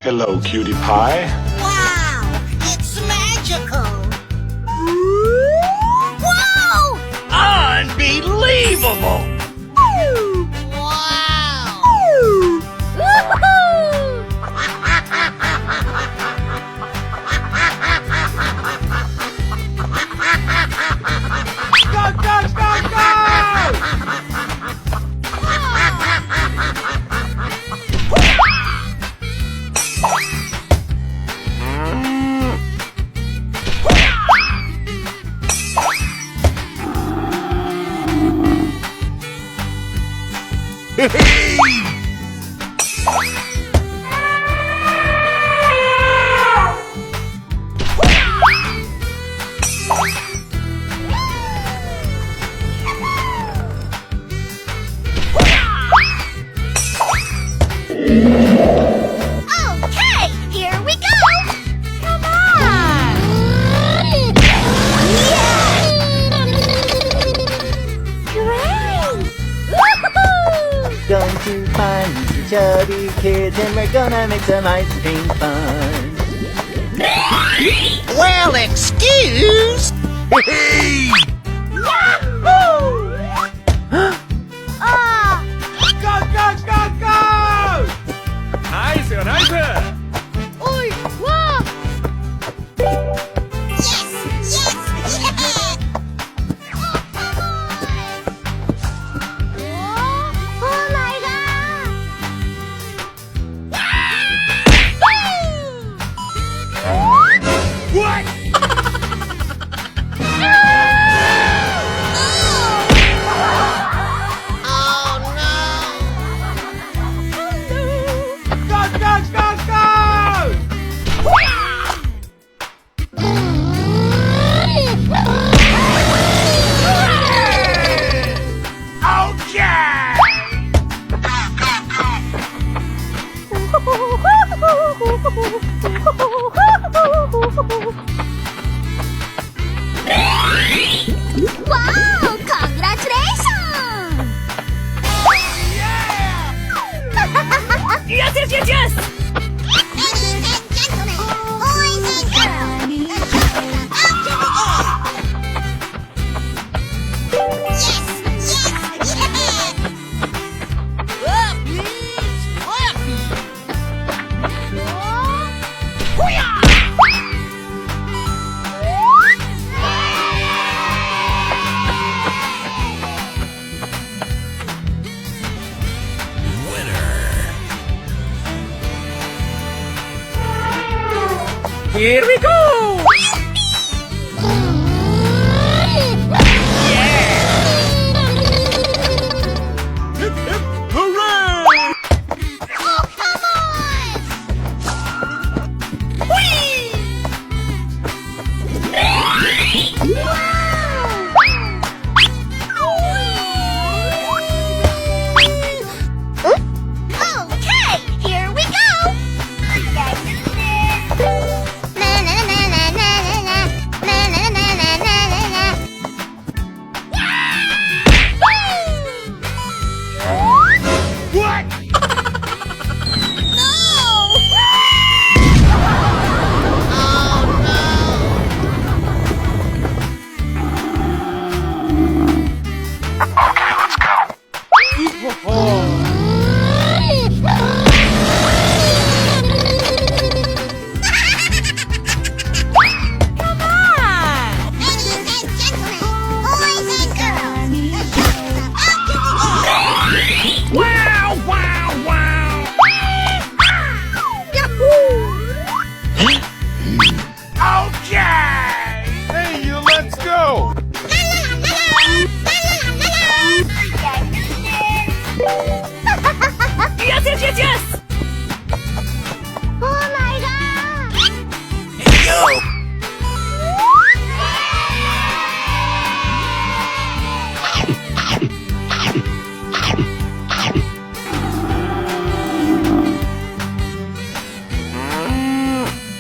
Hello, cutie pie. Wow, it's magical. Whoa! Unbelievable! Wow! Go, go, go, go! Okay, here we go! Come on! Great! Going to find some chubby kids and we're gonna make some ice cream fun. Well, excuse? Ah! Go, go, go, go! Nice, nice! Oi! Wow! Yes! Yes! Yeah! Oh my god! What? Go, go, go, go! Okay! Wow! Congratulations! Yes, yes, yes, yes! Ladies and gentlemen, boys and girls, up to the Yes! Yes! Yeah! Up, please! Up! Here we go! Hip, hip, hooray! Oh, come on! Okay, here we go! What? Wow, wow, wow! Okay! Hey, let's go! Yes, yes, yes, yes! Oh my god! Yo!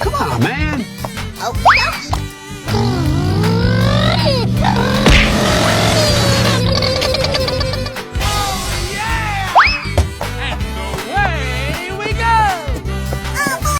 Come on, man. Okie